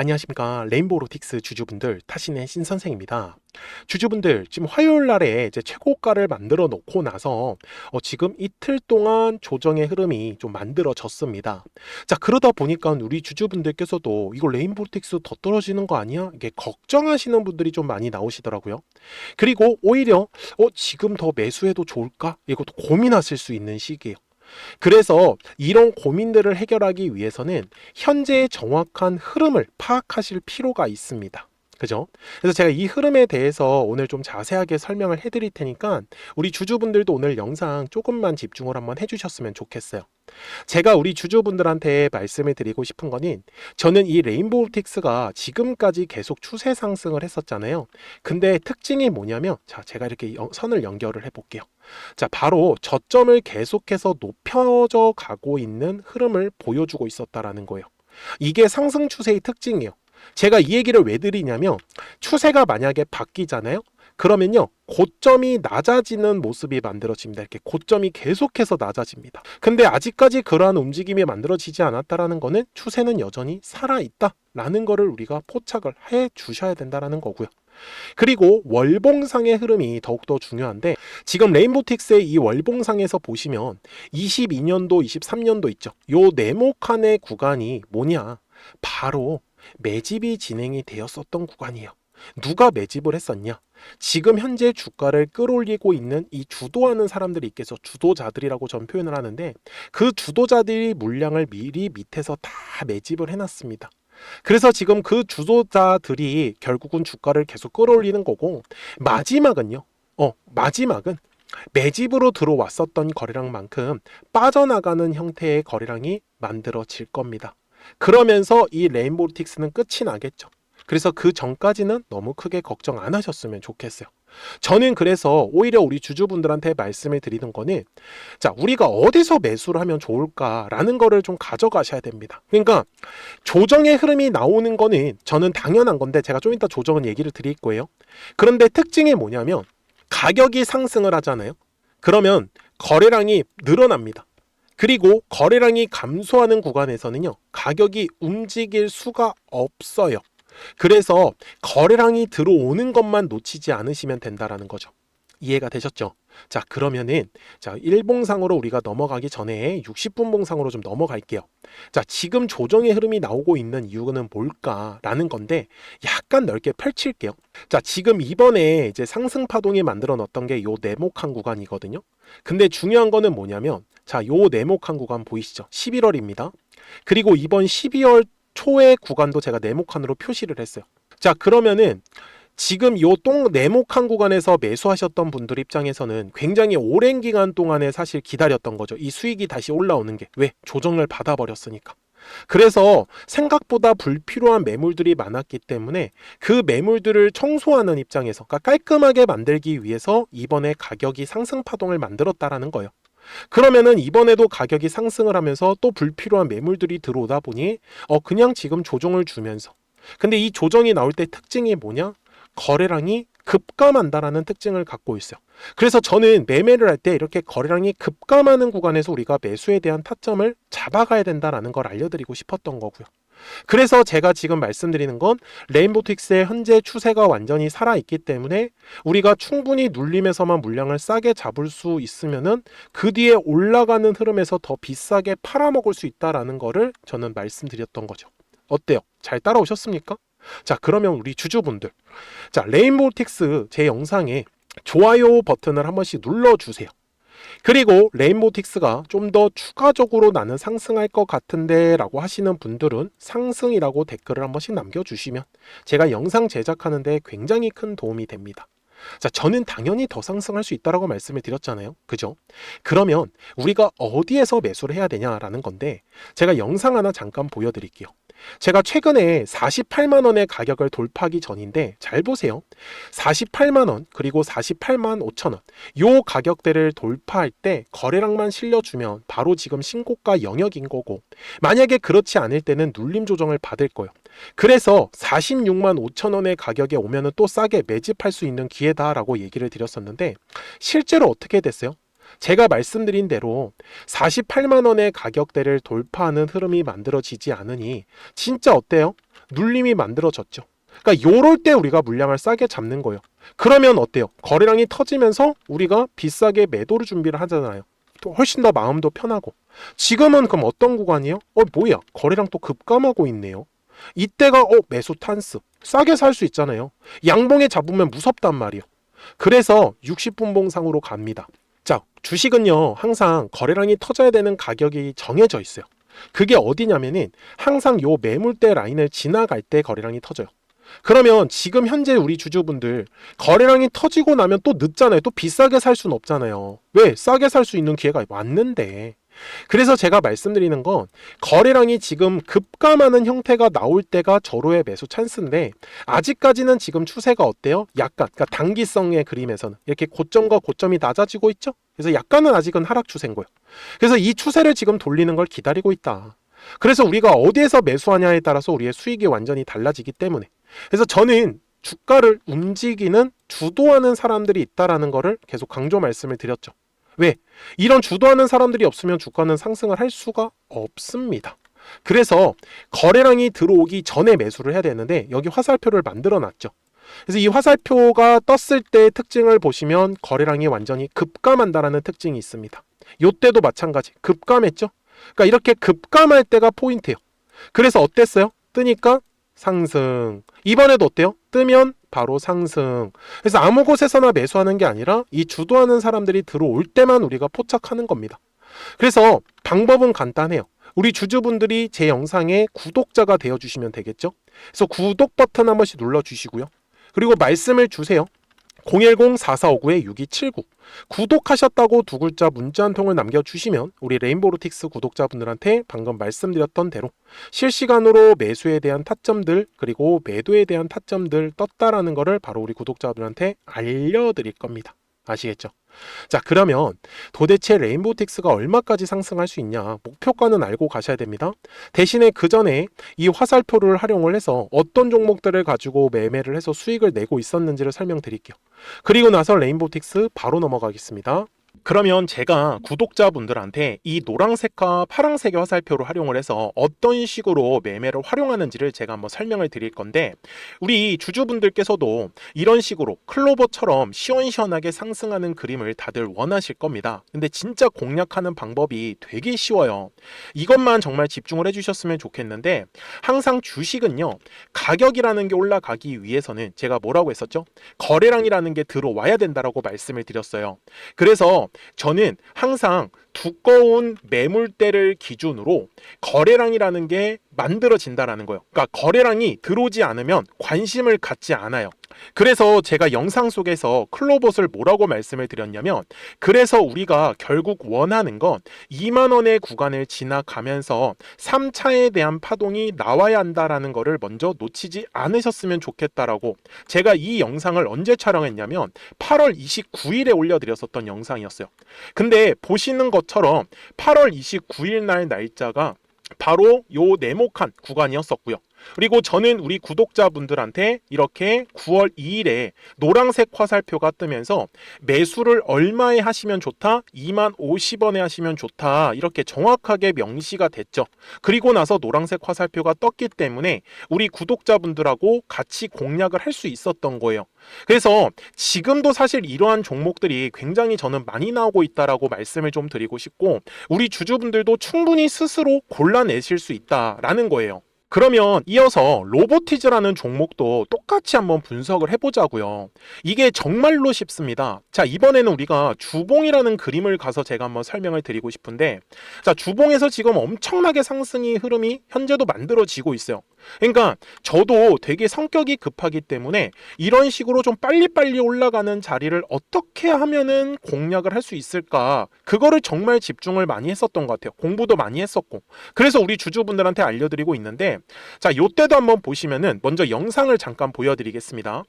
안녕하십니까. 레인보우로틱스 주주분들, 타신의 신선생입니다. 주주분들, 지금 화요일 날에 이제 최고가를 만들어 놓고 나서 지금 이틀 동안 조정의 흐름이 좀 만들어졌습니다. 자, 그러다 보니까 우리 주주분들께서도 이거 레인보우로틱스 더 떨어지는 거 아니야? 이게 걱정하시는 분들이 좀 많이 나오시더라고요. 그리고 오히려 지금 더 매수해도 좋을까? 이것도 고민하실 수 있는 시기예요. 그래서 이런 고민들을 해결하기 위해서는 현재의 정확한 흐름을 파악하실 필요가 있습니다. 그죠? 그래서 제가 이 흐름에 대해서 오늘 좀 자세하게 설명을 해드릴 테니까 우리 주주분들도 오늘 영상 조금만 집중을 한번 해주셨으면 좋겠어요. 제가 우리 주주분들한테 말씀을 드리고 싶은 거는, 저는 이 레인보우틱스가 지금까지 계속 추세 상승을 했었잖아요. 근데 특징이 뭐냐면, 자, 제가 이렇게 선을 연결을 해볼게요. 자, 바로 저점을 계속해서 높여져 가고 있는 흐름을 보여주고 있었다라는 거예요. 이게 상승 추세의 특징이에요. 제가 이 얘기를 왜 드리냐면, 추세가 만약에 바뀌잖아요. 그러면요, 고점이 낮아지는 모습이 만들어집니다. 이렇게 고점이 계속해서 낮아집니다. 근데 아직까지 그러한 움직임이 만들어지지 않았다라는 거는 추세는 여전히 살아있다라는 거를 우리가 포착을 해 주셔야 된다라는 거고요. 그리고 월봉상의 흐름이 더욱더 중요한데, 지금 레인보우틱스의 이 월봉상에서 보시면 22년도, 23년도 있죠. 요 네모칸의 구간이 뭐냐? 바로 매집이 진행이 되었었던 구간이에요. 누가 매집을 했었냐? 지금 현재 주가를 끌어올리고 있는 이 주도하는 사람들이 있겠죠. 주도자들이라고 전 표현을 하는데, 그 주도자들이 물량을 미리 밑에서 다 매집을 해놨습니다. 그래서 지금 그 주도자들이 결국은 주가를 계속 끌어올리는 거고, 마지막은요. 마지막은 매집으로 들어왔었던 거래량만큼 빠져나가는 형태의 거래량이 만들어질 겁니다. 그러면서 이 레인보우틱스는 끝이 나겠죠. 그래서 그 전까지는 너무 크게 걱정 안 하셨으면 좋겠어요. 저는 그래서 오히려 우리 주주분들한테 말씀을 드리는 거는, 자, 우리가 어디서 매수를 하면 좋을까라는 거를 좀 가져가셔야 됩니다. 그러니까 조정의 흐름이 나오는 거는 저는 당연한 건데, 제가 좀 이따 조정은 얘기를 드릴 거예요. 그런데 특징이 뭐냐면, 가격이 상승을 하잖아요. 그러면 거래량이 늘어납니다. 그리고 거래량이 감소하는 구간에서는요, 가격이 움직일 수가 없어요. 그래서 거래량이 들어오는 것만 놓치지 않으시면 된다라는 거죠. 이해가 되셨죠? 자, 그러면은 일봉상으로 우리가 넘어가기 전에 60분 봉상으로 좀 넘어갈게요. 자, 지금 조정의 흐름이 나오고 있는 이유는 뭘까라는 건데, 약간 넓게 펼칠게요. 자, 지금 이번에 이제 상승 파동이 만들어 놨던 게 요 네모칸 구간이거든요. 근데 중요한 거는 뭐냐면, 자, 요 네모칸 구간 보이시죠? 11월입니다. 그리고 이번 12월 초의 구간도 제가 네모칸으로 표시를 했어요. 자, 그러면은 지금 요 네모칸 구간에서 매수하셨던 분들 입장에서는 굉장히 오랜 기간 동안에 사실 기다렸던 거죠. 이 수익이 다시 올라오는 게. 왜? 조정을 받아버렸으니까. 그래서 생각보다 불필요한 매물들이 많았기 때문에 그 매물들을 청소하는 입장에서, 그러니까 깔끔하게 만들기 위해서 이번에 가격이 상승 파동을 만들었다라는 거예요. 그러면은 이번에도 가격이 상승을 하면서 또 불필요한 매물들이 들어오다 보니 그냥 지금 조정을 주면서, 근데 이 조정이 나올 때 특징이 뭐냐? 거래량이 급감한다라는 특징을 갖고 있어요. 그래서 저는 매매를 할 때 이렇게 거래량이 급감하는 구간에서 우리가 매수에 대한 타점을 잡아가야 된다라는 걸 알려드리고 싶었던 거고요. 그래서 제가 지금 말씀드리는 건, 레인보우틱스의 현재 추세가 완전히 살아있기 때문에 우리가 충분히 눌림에서만 물량을 싸게 잡을 수 있으면은 그 뒤에 올라가는 흐름에서 더 비싸게 팔아먹을 수 있다라는 거를 저는 말씀드렸던 거죠. 어때요? 잘 따라오셨습니까? 자, 그러면 우리 주주분들, 자, 레인보우틱스 제 영상에 좋아요 버튼을 한 번씩 눌러주세요. 그리고 레인보우틱스가 좀 더 추가적으로 나는 상승할 것 같은데 라고 하시는 분들은 상승이라고 댓글을 한 번씩 남겨주시면 제가 영상 제작하는 데 굉장히 큰 도움이 됩니다. 자, 저는 당연히 더 상승할 수 있다라고 말씀을 드렸잖아요. 그죠? 그러면 우리가 어디에서 매수를 해야 되냐라는 건데, 제가 영상 하나 잠깐 보여드릴게요. 제가 최근에 48만 원의 가격을 돌파하기 전인데, 잘 보세요. 48만 원 그리고 48만 5천 원, 요 가격대를 돌파할 때 거래량만 실려주면 바로 지금 신고가 영역인 거고, 만약에 그렇지 않을 때는 눌림 조정을 받을 거예요. 그래서 46만 5천 원의 가격에 오면은 또 싸게 매집할 수 있는 기회다라고 얘기를 드렸었는데, 실제로 어떻게 됐어요? 제가 말씀드린 대로 48만 원의 가격대를 돌파하는 흐름이 만들어지지 않으니 진짜 어때요? 눌림이 만들어졌죠. 그러니까 요럴 때 우리가 물량을 싸게 잡는 거예요. 그러면 어때요? 거래량이 터지면서 우리가 비싸게 매도를 준비를 하잖아요. 또 훨씬 더 마음도 편하고. 지금은 그럼 어떤 구간이에요? 뭐야? 거래량 또 급감하고 있네요. 이때가 매수 찬스. 싸게 살 수 있잖아요. 양봉에 잡으면 무섭단 말이에요. 그래서 60분 봉상으로 갑니다. 자, 주식은요, 항상 거래량이 터져야 되는 가격이 정해져 있어요. 그게 어디냐면은 항상 요 매물대 라인을 지나갈 때 거래량이 터져요. 그러면 지금 현재 우리 주주분들 거래량이 터지고 나면 또 늦잖아요. 또 비싸게 살 수는 없잖아요. 왜? 싸게 살 수 있는 기회가 왔는데. 그래서 제가 말씀드리는 건 거래량이 지금 급감하는 형태가 나올 때가 절호의 매수 찬스인데 아직까지는 지금 추세가 어때요? 약간 그러니까 단기성의 그림에서는 이렇게 고점과 고점이 낮아지고 있죠. 그래서 약간은 아직은 하락 추세인 거예요. 그래서 이 추세를 지금 돌리는 걸 기다리고 있다. 그래서 우리가 어디에서 매수하냐에 따라서 우리의 수익이 완전히 달라지기 때문에 그래서 저는 주가를 움직이는 주도하는 사람들이 있다라는 거를 계속 강조 말씀을 드렸죠. 왜? 이런 주도하는 사람들이 없으면 주가는 상승을 할 수가 없습니다. 그래서 거래량이 들어오기 전에 매수를 해야 되는데 여기 화살표를 만들어 놨죠. 그래서 이 화살표가 떴을 때의 특징을 보시면 거래량이 완전히 급감한다라는 특징이 있습니다. 이때도 마찬가지 급감했죠. 그러니까 이렇게 급감할 때가 포인트예요. 그래서 어땠어요? 뜨니까 상승. 이번에도 어때요? 뜨면 바로 상승. 그래서 아무 곳에서나 매수하는 게 아니라 이 주도하는 사람들이 들어올 때만 우리가 포착하는 겁니다. 그래서 방법은 간단해요. 우리 주주분들이 제 영상의 구독자가 되어주시면 되겠죠. 그래서 구독 버튼 한 번씩 눌러주시고요. 그리고 말씀을 주세요. 010-4459-6279 구독하셨다고 두 글자 문자 한 통을 남겨주시면 우리 레인보우로틱스 구독자분들한테 방금 말씀드렸던 대로 실시간으로 매수에 대한 타점들 그리고 매도에 대한 타점들 떴다라는 거를 바로 우리 구독자분들한테 알려드릴 겁니다. 아시겠죠? 자, 그러면 도대체 레인보우틱스가 얼마까지 상승할 수 있냐 목표가는 알고 가셔야 됩니다. 대신에 그 전에 이 화살표를 활용을 해서 어떤 종목들을 가지고 매매를 해서 수익을 내고 있었는지를 설명드릴게요. 그리고 나서 레인보우틱스 바로 넘어가겠습니다. 그러면 제가 구독자분들한테 이 노란색과 파란색의 화살표를 활용을 해서 어떤 식으로 매매를 활용하는지를 제가 한번 설명을 드릴 건데 우리 주주분들께서도 이런 식으로 클로버처럼 시원시원하게 상승하는 그림을 다들 원하실 겁니다. 근데 진짜 공략하는 방법이 되게 쉬워요. 이것만 정말 집중을 해주셨으면 좋겠는데 항상 주식은요 가격이라는 게 올라가기 위해서는 제가 뭐라고 했었죠? 거래량이라는 게 들어와야 된다라고 말씀을 드렸어요. 그래서 저는 항상 두꺼운 매물대를 기준으로 거래량이라는 게 만들어진다라는 거예요. 그러니까 거래량이 들어오지 않으면 관심을 갖지 않아요. 그래서 제가 영상 속에서 클로봇을 뭐라고 말씀을 드렸냐면 그래서 우리가 결국 원하는 건 2만 원의 구간을 지나가면서 3차에 대한 파동이 나와야 한다라는 거를 먼저 놓치지 않으셨으면 좋겠다라고 제가 이 영상을 언제 촬영했냐면 8월 29일에 올려드렸었던 영상이었어요. 근데 보시는 것처럼 8월 29일 날 날짜가 바로 요 네모칸 구간이었었고요. 그리고 저는 우리 구독자분들한테 이렇게 9월 2일에 노란색 화살표가 뜨면서 매수를 얼마에 하시면 좋다? 2만 50원에 하시면 좋다. 이렇게 정확하게 명시가 됐죠. 그리고 나서 노란색 화살표가 떴기 때문에 우리 구독자분들하고 같이 공략을 할 수 있었던 거예요. 그래서 지금도 사실 이러한 종목들이 굉장히 저는 많이 나오고 있다라고 말씀을 좀 드리고 싶고 우리 주주분들도 충분히 스스로 골라내실 수 있다라는 거예요. 그러면 이어서 로보티즈라는 종목도 똑같이 한번 분석을 해보자고요. 이게 정말로 쉽습니다. 자, 이번에는 우리가 주봉이라는 그림을 가서 제가 한번 설명을 드리고 싶은데 자, 주봉에서 지금 엄청나게 상승이 흐름이 현재도 만들어지고 있어요. 그러니까 저도 되게 성격이 급하기 때문에 이런 식으로 좀 빨리빨리 올라가는 자리를 어떻게 하면은 공략을 할 수 있을까 그거를 정말 집중을 많이 했었던 것 같아요. 공부도 많이 했었고 그래서 우리 주주분들한테 알려드리고 있는데 자, 요때도 한번 보시면은 먼저 영상을 잠깐 보여드리겠습니다.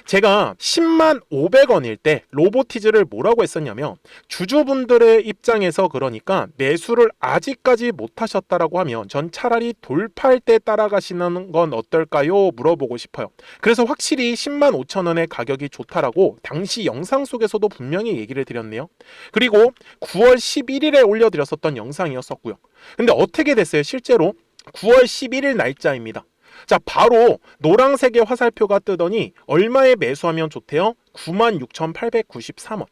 제가 10만 500원일 때 로보티즈를 뭐라고 했었냐면 주주분들의 입장에서 그러니까 매수를 아직까지 못하셨다라고 하면 전 차라리 돌파할 때 따라가시는 건 어떨까요? 물어보고 싶어요. 그래서 확실히 10만 5천 원의 가격이 좋다라고 당시 영상 속에서도 분명히 얘기를 드렸네요. 그리고 9월 11일에 올려드렸었던 영상이었었고요. 근데 어떻게 됐어요? 실제로 9월 11일 날짜입니다. 자, 바로 노란색의 화살표가 뜨더니 얼마에 매수하면 좋대요? 96,893원.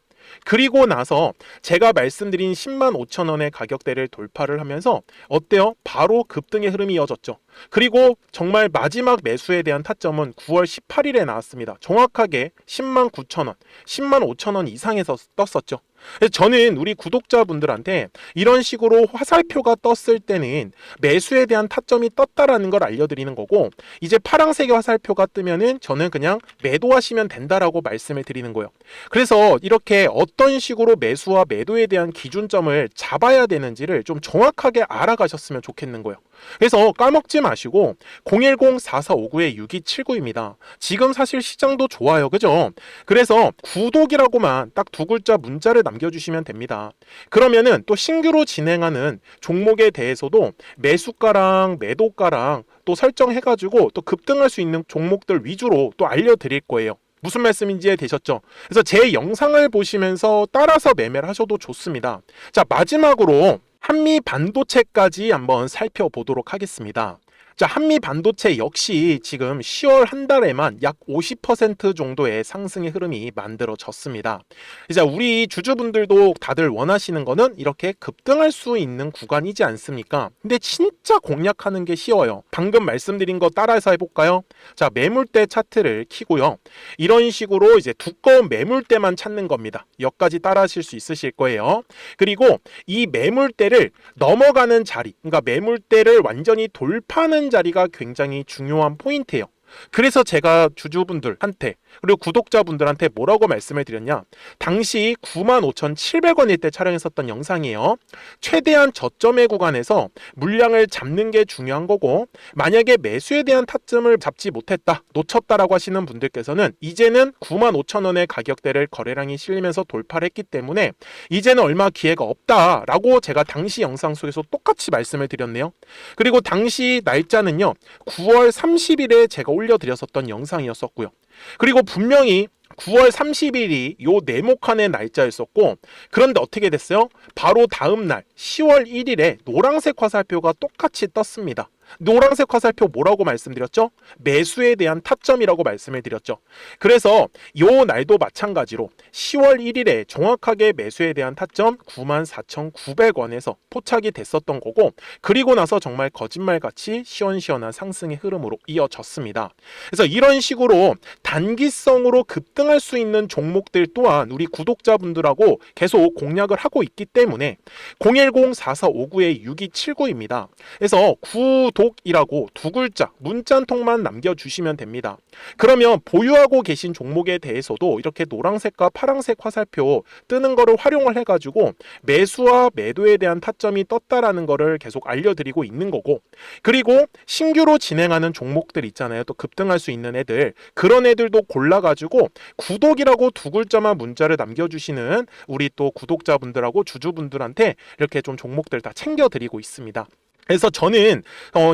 그리고 나서 제가 말씀드린 10만 5천 원의 가격대를 돌파를 하면서 어때요? 바로 급등의 흐름이 이어졌죠. 그리고 정말 마지막 매수에 대한 타점은 9월 18일에 나왔습니다. 정확하게 10만 9천 원, 10만 5천 원 이상에서 떴었죠. 그래서 저는 우리 구독자분들한테 이런 식으로 화살표가 떴을 때는 매수에 대한 타점이 떴다라는 걸 알려드리는 거고, 이제 파란색의 화살표가 뜨면은 저는 그냥 매도하시면 된다라고 말씀을 드리는 거예요. 그래서 이렇게 어떤 식으로 매수와 매도에 대한 기준점을 잡아야 되는지를 좀 정확하게 알아가셨으면 좋겠는 거예요. 그래서 까먹지 마시고 010-4459-6279입니다. 지금 사실 시장도 좋아요, 그죠? 그래서 구독이라고만 딱 두 글자 문자를 남겨주시면 됩니다. 그러면은 또 신규로 진행하는 종목에 대해서도 매수가랑 매도가랑 또 설정해가지고 또 급등할 수 있는 종목들 위주로 또 알려드릴 거예요. 무슨 말씀인지 이해되셨죠? 그래서 제 영상을 보시면서 따라서 매매를 하셔도 좋습니다. 자, 마지막으로 한미 반도체까지 한번 살펴보도록 하겠습니다. 자, 한미 반도체 역시 지금 10월 한 달에만 약 50% 정도의 상승의 흐름이 만들어졌습니다. 이제 우리 주주분들도 다들 원하시는 거는 이렇게 급등할 수 있는 구간이지 않습니까? 근데 진짜 공략하는 게 쉬워요. 방금 말씀드린 거 따라서 해볼까요? 자, 매물대 차트를 켜고요. 이런 식으로 이제 두꺼운 매물대만 찾는 겁니다. 여기까지 따라 하실 수 있으실 거예요. 그리고 이 매물대를 넘어가는 자리, 그러니까 매물대를 완전히 돌파하는 자리가 굉장히 중요한 포인트예요. 그래서 제가 주주분들한테 그리고 구독자분들한테 뭐라고 말씀을 드렸냐, 당시 95,700원일 때 촬영했었던 영상이에요. 최대한 저점의 구간에서 물량을 잡는 게 중요한 거고, 만약에 매수에 대한 타점을 잡지 못했다, 놓쳤다라고 하시는 분들께서는 이제는 95,000원의 가격대를 거래량이 실리면서 돌파를 했기 때문에 이제는 얼마 기회가 없다라고 제가 당시 영상 속에서 똑같이 말씀을 드렸네요. 그리고 당시 날짜는요, 9월 30일에 제가 올려드렸었던 영상이었었고요. 그리고 분명히 9월 30일이 요 네모칸의 날짜였었고, 그런데 어떻게 됐어요? 바로 다음 날 10월 1일에 노란색 화살표가 똑같이 떴습니다. 노란색 화살표 뭐라고 말씀드렸죠? 매수에 대한 타점이라고 말씀을 드렸죠. 그래서 요 날도 마찬가지로 10월 1일에 정확하게 매수에 대한 타점 94,900원에서 포착이 됐었던 거고, 그리고 나서 정말 거짓말같이 시원시원한 상승의 흐름으로 이어졌습니다. 그래서 이런 식으로 단기성으로 급등할 수 있는 종목들 또한 우리 구독자분들하고 계속 공략을 하고 있기 때문에 010-4459-6279입니다. 그래서 구독이라고 두 글자 문자 한 통만 남겨주시면 됩니다. 그러면 보유하고 계신 종목에 대해서도 이렇게 노란색과 파란색 화살표 뜨는 거를 활용을 해가지고 매수와 매도에 대한 타점이 떴다라는 거를 계속 알려드리고 있는 거고, 그리고 신규로 진행하는 종목들 있잖아요. 또 급등할 수 있는 애들, 그런 애들도 골라가지고 구독이라고 두 글자만 문자를 남겨주시는 우리 또 구독자분들하고 주주분들한테 이렇게 좀 종목들 다 챙겨드리고 있습니다. 그래서 저는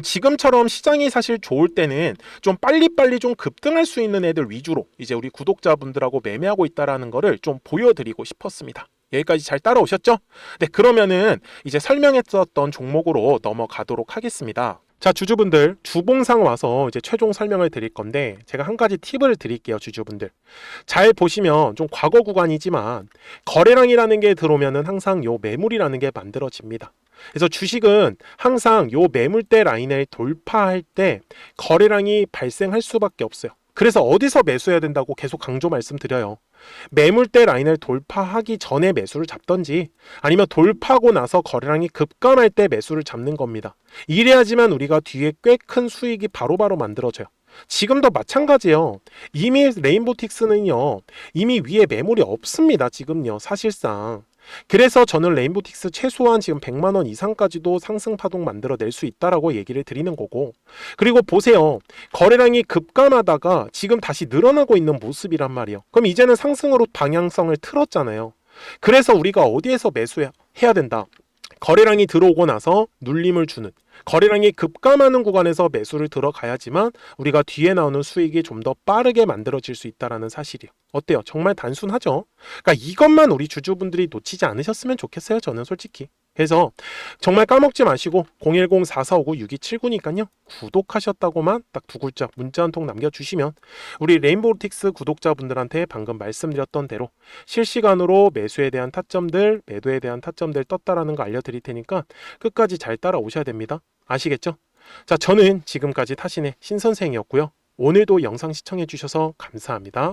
지금처럼 시장이 사실 좋을 때는 좀 빨리빨리 좀 급등할 수 있는 애들 위주로 이제 우리 구독자분들하고 매매하고 있다라는 거를 좀 보여드리고 싶었습니다. 여기까지 잘 따라오셨죠? 네, 그러면은 이제 설명했었던 종목으로 넘어가도록 하겠습니다. 자, 주주분들, 주봉상 와서 이제 최종 설명을 드릴 건데, 제가 한 가지 팁을 드릴게요, 주주분들. 잘 보시면 좀 과거 구간이지만 거래량이라는 게 들어오면은 항상 요 매물이라는 게 만들어집니다. 그래서 주식은 항상 요 매물대 라인을 돌파할 때 거래량이 발생할 수밖에 없어요. 그래서 어디서 매수해야 된다고 계속 강조 말씀드려요. 매물대 라인을 돌파하기 전에 매수를 잡던지, 아니면 돌파하고 나서 거래량이 급감할 때 매수를 잡는 겁니다. 이래야지만 우리가 뒤에 꽤 큰 수익이 바로바로 만들어져요. 지금도 마찬가지예요. 이미 레인보틱스는요, 이미 위에 매물이 없습니다. 지금요, 사실상. 그래서 저는 레인보틱스 최소한 지금 100만원 이상까지도 상승 파동 만들어낼 수 있다라고 얘기를 드리는 거고, 그리고 보세요. 거래량이 급감하다가 지금 다시 늘어나고 있는 모습이란 말이에요. 그럼 이제는 상승으로 방향성을 틀었잖아요. 그래서 우리가 어디에서 매수해야 된다? 거래량이 들어오고 나서 눌림을 주는, 거래량이 급감하는 구간에서 매수를 들어가야지만 우리가 뒤에 나오는 수익이 좀 더 빠르게 만들어질 수 있다는 사실이에요. 어때요? 정말 단순하죠? 그러니까 이것만 우리 주주분들이 놓치지 않으셨으면 좋겠어요. 저는 솔직히. 그래서 정말 까먹지 마시고 010-4459-6279니까요. 구독하셨다고만 딱 두 글자 문자 한 통 남겨주시면 우리 레인보우틱스 구독자분들한테 방금 말씀드렸던 대로 실시간으로 매수에 대한 타점들, 매도에 대한 타점들 떴다라는 거 알려드릴 테니까 끝까지 잘 따라오셔야 됩니다. 아시겠죠? 자, 저는 지금까지 타신의 신선생이었고요. 오늘도 영상 시청해주셔서 감사합니다.